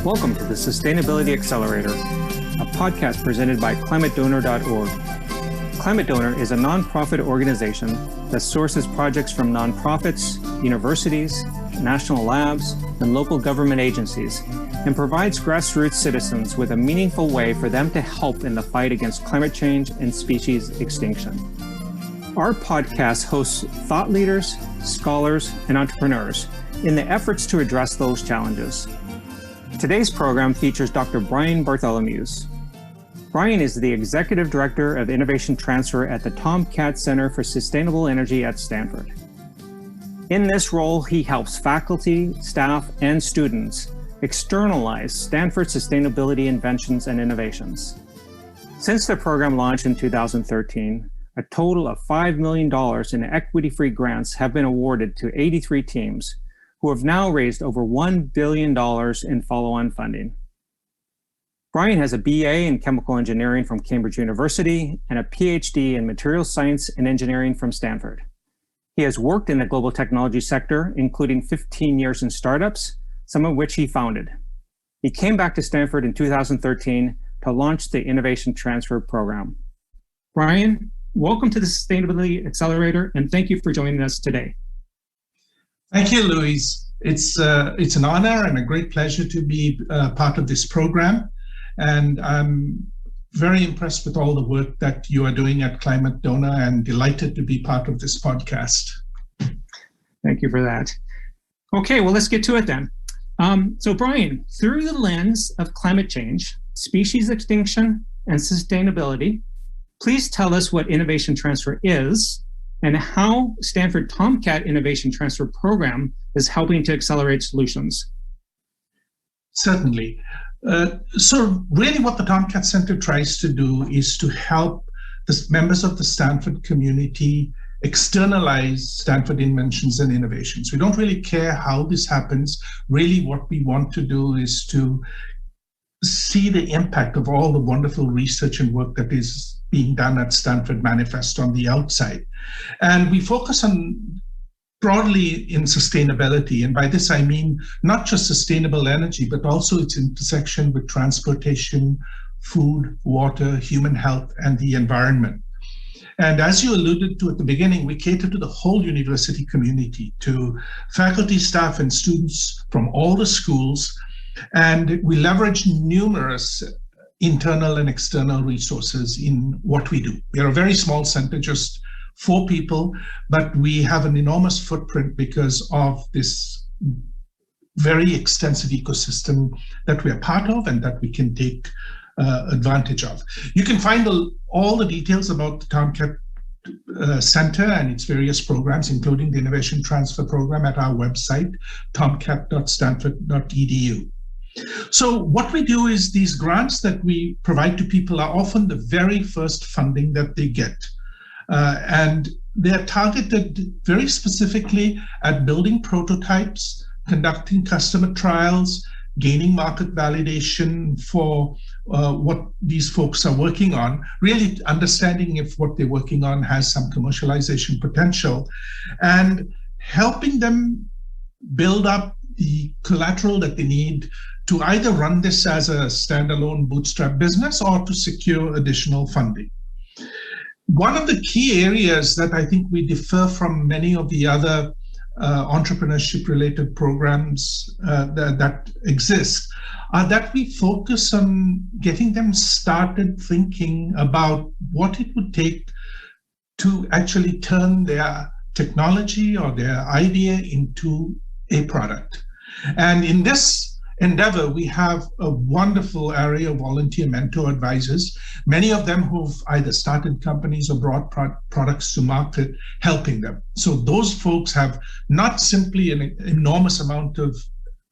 Welcome to the Sustainability Accelerator, a podcast presented by climatedonor.org. Climate Donor is a nonprofit organization that sources projects from nonprofits, universities, national labs, and local government agencies, and provides grassroots citizens with a meaningful way for them to help in the fight against climate change and species extinction. Our podcast hosts thought leaders, scholars, and entrepreneurs in the efforts to address those challenges. Today's program features Dr. Brian Bartholomeusz. Brian is the Executive Director of Innovation Transfer at the TomKat Center for Sustainable Energy at Stanford. In this role, he helps faculty, staff, and students externalize Stanford sustainability inventions and innovations. Since the program launched in 2013, a total of $5 million in equity-free grants have been awarded to 83 teams who have now raised over $1 billion in follow-on funding. Brian has a BA in chemical engineering from Cambridge University and a PhD in materials science and engineering from Stanford. He has worked in the global technology sector, including 15 years in startups, some of which he founded. He came back to Stanford in 2013 to launch the Innovation Transfer Program. Brian, welcome to the Sustainability Accelerator, and thank you for joining us today. Thank you, Louise. It's an honor and a great pleasure to be part of this program. And I'm very impressed with all the work that you are doing at Climate Donor and delighted to be part of this podcast. Thank you for that. Okay, well, let's get to it then. So Brian, through the lens of climate change, species extinction, and sustainability, please tell us what Innovation Transfer is and how Stanford TomKat Innovation Transfer Program is helping to accelerate solutions. Certainly. So really what the TomKat Center tries to do is to help the members of the Stanford community externalize Stanford inventions and innovations. We don't really care how this happens. Really what we want to do is to see the impact of all the wonderful research and work that is being done at Stanford manifest on the outside. And we focus on broadly in sustainability. And by this, I mean not just sustainable energy, but also its intersection with transportation, food, water, human health, and the environment. And as you alluded to at the beginning, we cater to the whole university community, to faculty, staff, and students from all the schools. And we leverage numerous internal and external resources in what we do. We are a very small center, just 4 people, but we have an enormous footprint because of this very extensive ecosystem that we are part of and that we can take advantage of. You can find all the details about the TomKat Center and its various programs, including the Innovation Transfer Program, at our website, tomkat.stanford.edu. So what we do is these grants that we provide to people are often the very first funding that they get. And they're targeted very specifically at building prototypes, conducting customer trials, gaining market validation for what these folks are working on, really understanding if what they're working on has some commercialization potential, and helping them build up the collateral that they need to either run this as a standalone bootstrap business or to secure additional funding. One of the key areas that I think we differ from many of the other entrepreneurship-related programs that exist are that we focus on getting them started thinking about what it would take to actually turn their technology or their idea into a product. And in this endeavor, we have a wonderful area of volunteer mentor advisors, many of them who've either started companies or brought products to market, helping them. So those folks have not simply an enormous amount of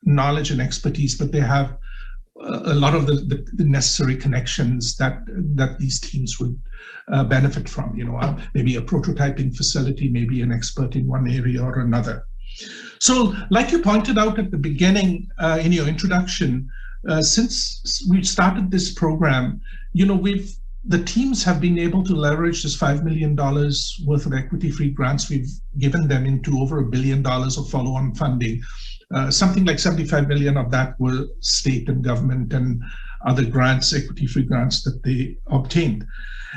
knowledge and expertise, but they have a lot of the necessary connections that these teams would benefit from. You know, maybe a prototyping facility, maybe an expert in one area or another. So like you pointed out at the beginning in your introduction, since we started this program, you know, the teams have been able to leverage this $5 million worth of equity-free grants we've given them into over $1 billion of follow-on funding Something like 75 million of that were state and government and other grants, equity-free grants that they obtained.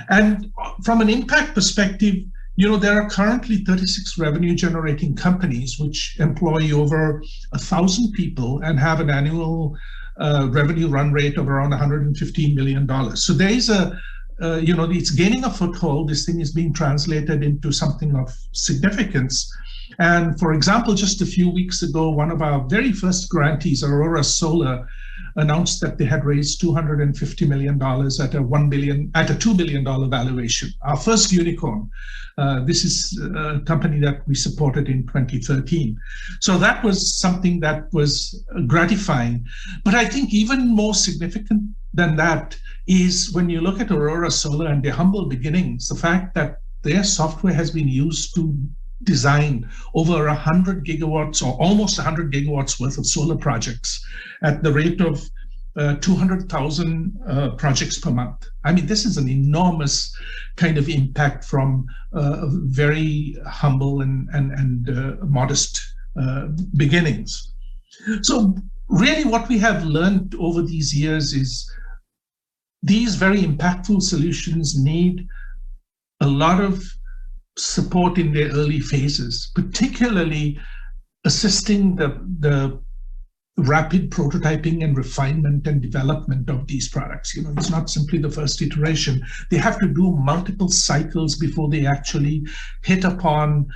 And from an impact perspective, there are currently 36 revenue-generating companies which employ over 1,000 people and have an annual revenue run rate of around $115 million. So there is it's gaining a foothold. This thing is being translated into something of significance. And for example, just a few weeks ago, one of our very first grantees, Aurora Solar, announced that they had raised $250 million at a $2 billion valuation. Our first unicorn. This is a company that we supported in 2013. So that was something that was gratifying. But I think even more significant than that is when you look at Aurora Solar and their humble beginnings, the fact that their software has been used to design over 100 gigawatts or almost 100 gigawatts worth of solar projects at the rate of 200,000 projects per month. I mean, this is an enormous kind of impact from very humble and modest beginnings. So really what we have learned over these years is these very impactful solutions need a lot of support in their early phases, particularly assisting the rapid prototyping and refinement and development of these products. It's not simply the first iteration. They have to do multiple cycles before they actually hit upon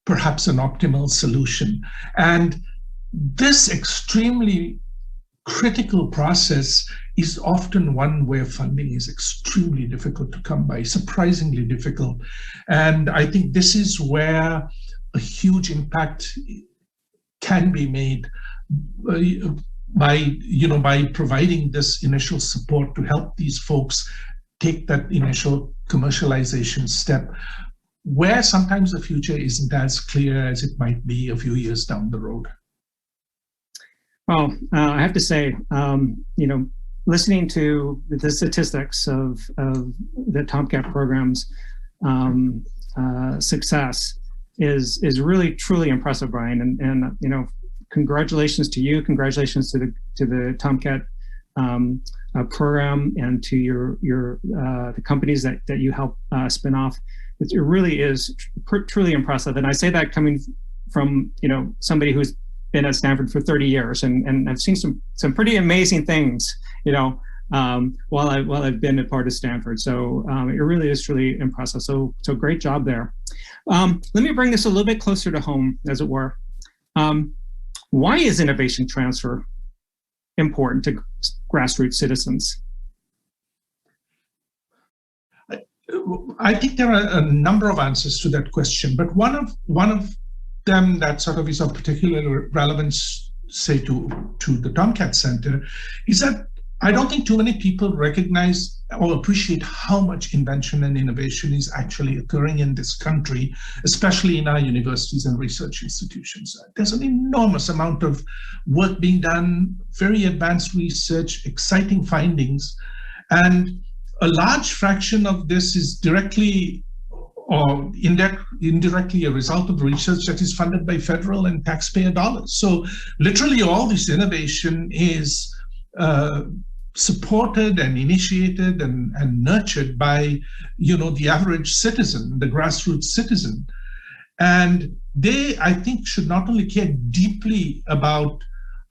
perhaps an optimal solution. And this extremely critical process is often one where funding is extremely difficult to come by, surprisingly difficult. And I think this is where a huge impact can be made by providing this initial support to help these folks take that initial commercialization step, where sometimes the future isn't as clear as it might be a few years down the road. Well, I have to say, listening to the statistics of the TomKat program's success is really truly impressive, Brian. And congratulations to you, congratulations to the TomKat program and to the companies that you help spin off. It really is truly impressive, and I say that coming from somebody who's been at Stanford for 30 years and I've seen some pretty amazing things, while I've been a part of Stanford. So it really is truly impressive. So great job there. Let me bring this a little bit closer to home, as it were. Why is innovation transfer important to grassroots citizens? I think there are a number of answers to that question, but one of them that sort of is of particular relevance, say to the TomKat Center, is that I don't think too many people recognize or appreciate how much invention and innovation is actually occurring in this country, especially in our universities and research institutions. There's an enormous amount of work being done, very advanced research, exciting findings, and a large fraction of this is directly or indirectly a result of research that is funded by federal and taxpayer dollars. So literally all this innovation is supported and initiated and nurtured by the average citizen, the grassroots citizen. And they, I think, should not only care deeply about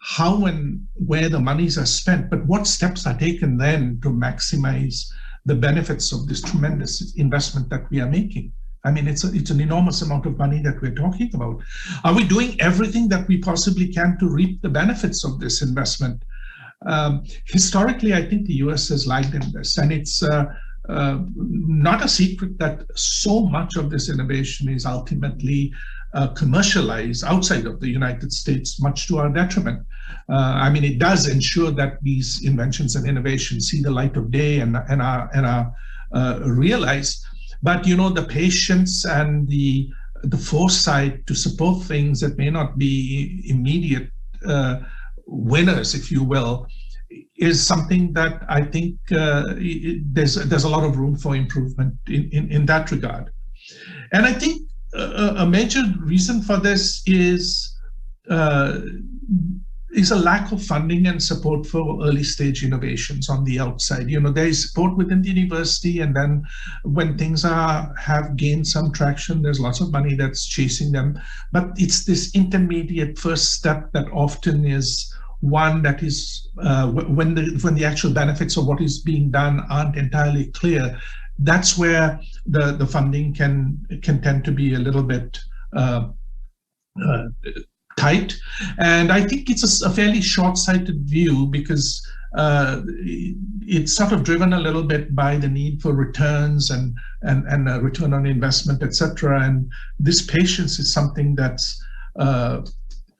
how and where the monies are spent, but what steps are taken then to maximize the benefits of this tremendous investment that we are making. I mean, it's an enormous amount of money that we're talking about. Are we doing everything that we possibly can to reap the benefits of this investment? Historically, I think the US has lagged in this, and it's not a secret that so much of this innovation is ultimately commercialized outside of the United States, much to our detriment. I mean, it does ensure that these inventions and innovations see the light of day and are realized. But the patience and the foresight to support things that may not be immediate winners, if you will, is something that I think there's a lot of room for improvement in that regard. And I think a major reason for this is is a lack of funding and support for early stage innovations on the outside. There is support within the university, and then when things have gained some traction, there's lots of money that's chasing them. But it's this intermediate first step that often is one that is when the actual benefits of what is being done aren't entirely clear. That's where the funding can tend to be a little bit tight. And I think it's a fairly short-sighted view, because it's sort of driven a little bit by the need for returns and a return on investment, etc. And this patience is something that's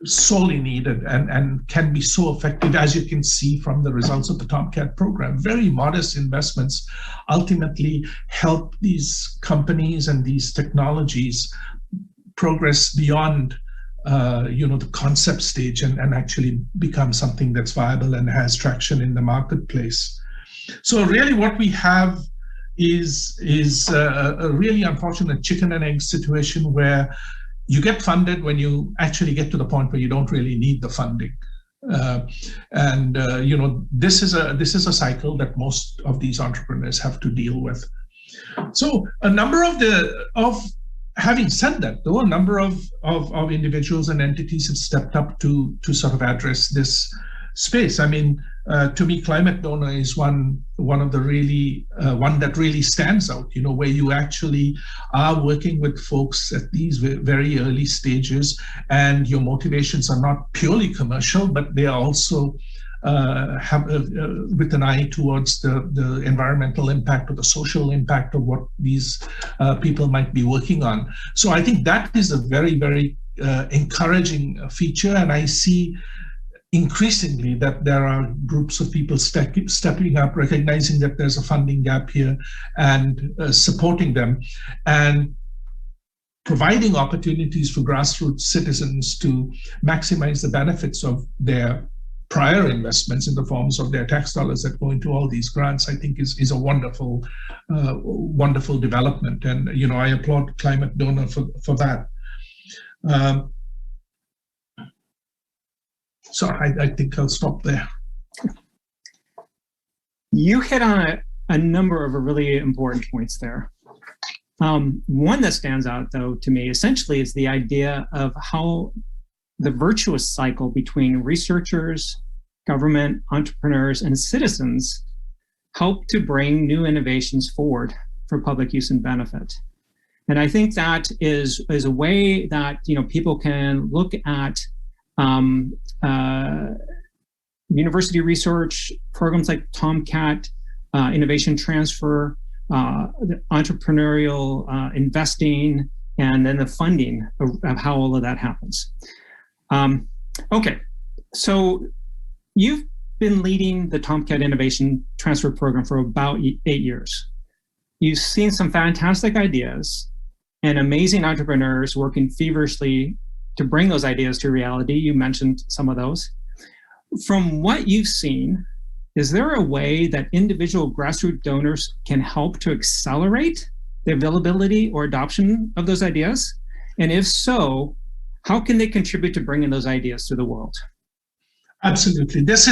sorely needed and can be so effective, as you can see from the results of the TomKat program. Very modest investments ultimately help these companies and these technologies progress beyond the concept stage and actually become something that's viable and has traction in the marketplace. So really what we have is a really unfortunate chicken and egg situation, where you get funded when you actually get to the point where you don't really need the funding. This is a cycle that most of these entrepreneurs have to deal with. So a number of having said that, though, a number of individuals and entities have stepped up to sort of address this space. I mean, to me, Climate Donor is one of the really one that really stands out. Where you actually are working with folks at these very early stages, and your motivations are not purely commercial, but they are also have with an eye towards the environmental impact or the social impact of what these people might be working on. So I think that is a very, very encouraging feature, and I see increasingly that there are groups of people stepping up, recognizing that there's a funding gap here, and supporting them, and providing opportunities for grassroots citizens to maximize the benefits of their prior investments in the forms of their tax dollars that go into all these grants. I think is a wonderful development, and I applaud Climate Donor for that. So I think I'll stop there. You hit on a number of really important points there. One that stands out, though, to me, essentially, is the idea of how the virtuous cycle between researchers, government, entrepreneurs, and citizens help to bring new innovations forward for public use and benefit. And I think that is a way that people can look at university research programs like TomKat, innovation transfer, entrepreneurial investing, and then the funding of how all of that happens. Okay, so you've been leading the TomKat Innovation Transfer Program for about 8 years. You've seen some fantastic ideas and amazing entrepreneurs working feverishly to bring those ideas to reality. You mentioned some of those. From what you've seen, is there a way that individual grassroots donors can help to accelerate the availability or adoption of those ideas? And if so, how can they contribute to bringing those ideas to the world? Absolutely. This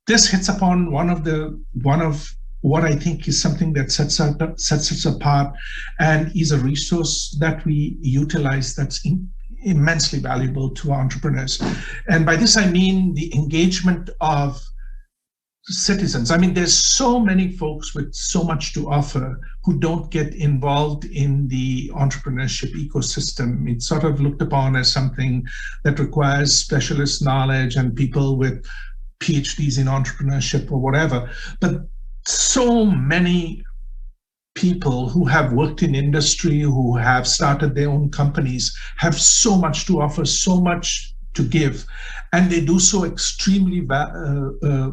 hits upon one of what I think is something that sets us apart, and is a resource that we utilize that's immensely valuable to entrepreneurs. And by this, I mean the engagement of citizens. I mean, there's so many folks with so much to offer who don't get involved in the entrepreneurship ecosystem. It's sort of looked upon as something that requires specialist knowledge and people with PhDs in entrepreneurship or whatever. But so many people who have worked in industry, who have started their own companies, have so much to offer, so much to give, and they do so extremely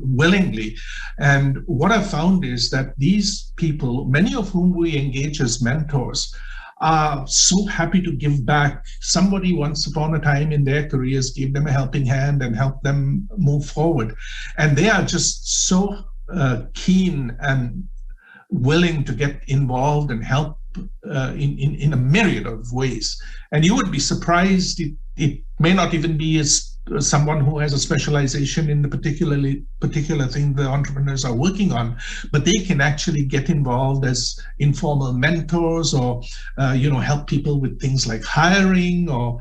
willingly. And what I've found is that these people, many of whom we engage as mentors, are so happy to give back. Somebody once upon a time in their careers gave them a helping hand and helped them move forward. And they are just so keen and willing to get involved and help in a myriad of ways. And you would be surprised. it may not even be as someone who has a specialization in the particular thing the entrepreneurs are working on, but they can actually get involved as informal mentors, or help people with things like hiring, or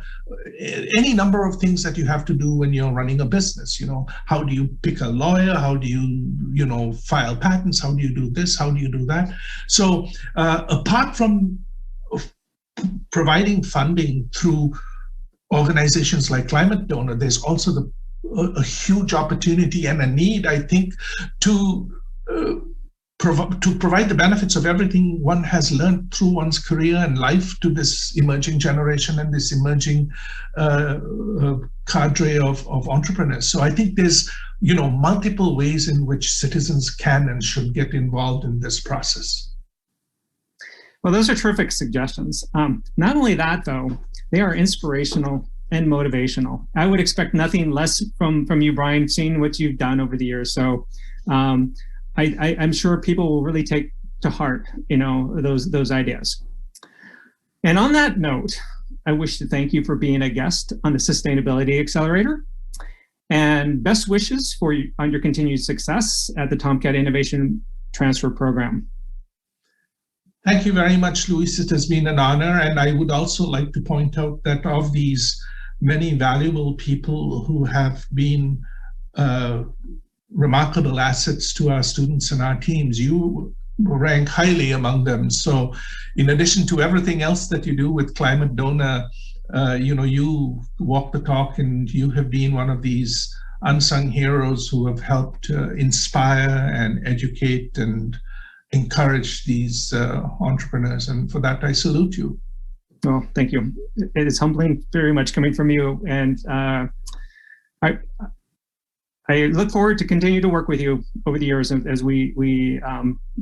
any number of things that you have to do when you're running a business. How do you pick a lawyer? How do you file patents? How do you do this? How do you do that? So apart from providing funding through organizations like Climate Donor, there's also a huge opportunity and a need, I think, to provide the benefits of everything one has learned through one's career and life to this emerging generation and this emerging cadre of entrepreneurs. So I think there's multiple ways in which citizens can and should get involved in this process. Well, those are terrific suggestions. Not only that, though, they are inspirational and motivational. I would expect nothing less from you, Brian, seeing what you've done over the years. So I'm sure people will really take to heart, those ideas. And on that note, I wish to thank you for being a guest on the Sustainability Accelerator, and best wishes on your continued success at the TomKat Innovation Transfer Program. Thank you very much, Luis. It has been an honor. And I would also like to point out that of these many valuable people who have been remarkable assets to our students and our teams, you rank highly among them. So in addition to everything else that you do with Climate Donor, you walk the talk, and you have been one of these unsung heroes who have helped inspire and educate and encourage these entrepreneurs, and for that I salute you. Well, thank you. It is humbling very much coming from you, and I look forward to continue to work with you over the years as we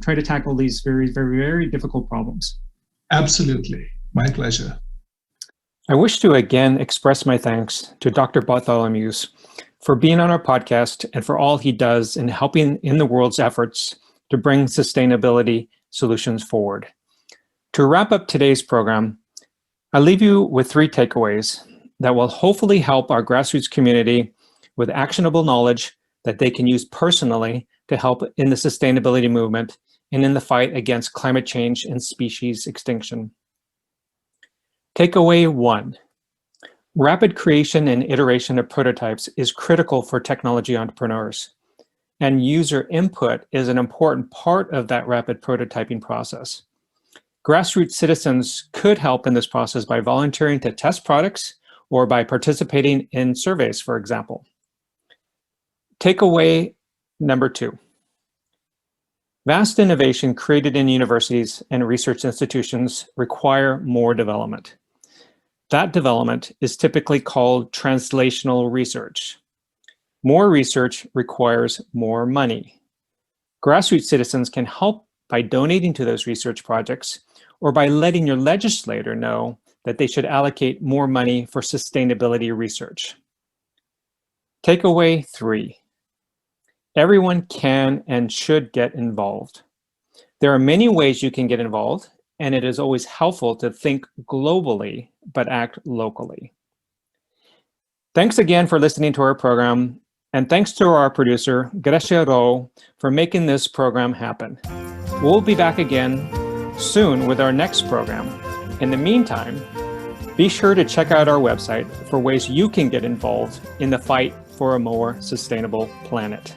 try to tackle these very, very, very difficult problems. Absolutely, my pleasure. I wish to again express my thanks to Dr. Bartholomeusz for being on our podcast and for all he does in helping in the world's efforts to bring sustainability solutions forward. To wrap up today's program, I leave you with 3 takeaways that will hopefully help our grassroots community with actionable knowledge that they can use personally to help in the sustainability movement and in the fight against climate change and species extinction. Takeaway 1, rapid creation and iteration of prototypes is critical for technology entrepreneurs. And user input is an important part of that rapid prototyping process. Grassroots citizens could help in this process by volunteering to test products or by participating in surveys, for example. Takeaway number 2. Vast innovation created in universities and research institutions require more development. That development is typically called translational research. More research requires more money. Grassroots citizens can help by donating to those research projects or by letting your legislator know that they should allocate more money for sustainability research. Takeaway 3. Everyone can and should get involved. There are many ways you can get involved, and it is always helpful to think globally but act locally. Thanks again for listening to our program. And thanks to our producer, Gracia Rowe, for making this program happen. We'll be back again soon with our next program. In the meantime, be sure to check out our website for ways you can get involved in the fight for a more sustainable planet.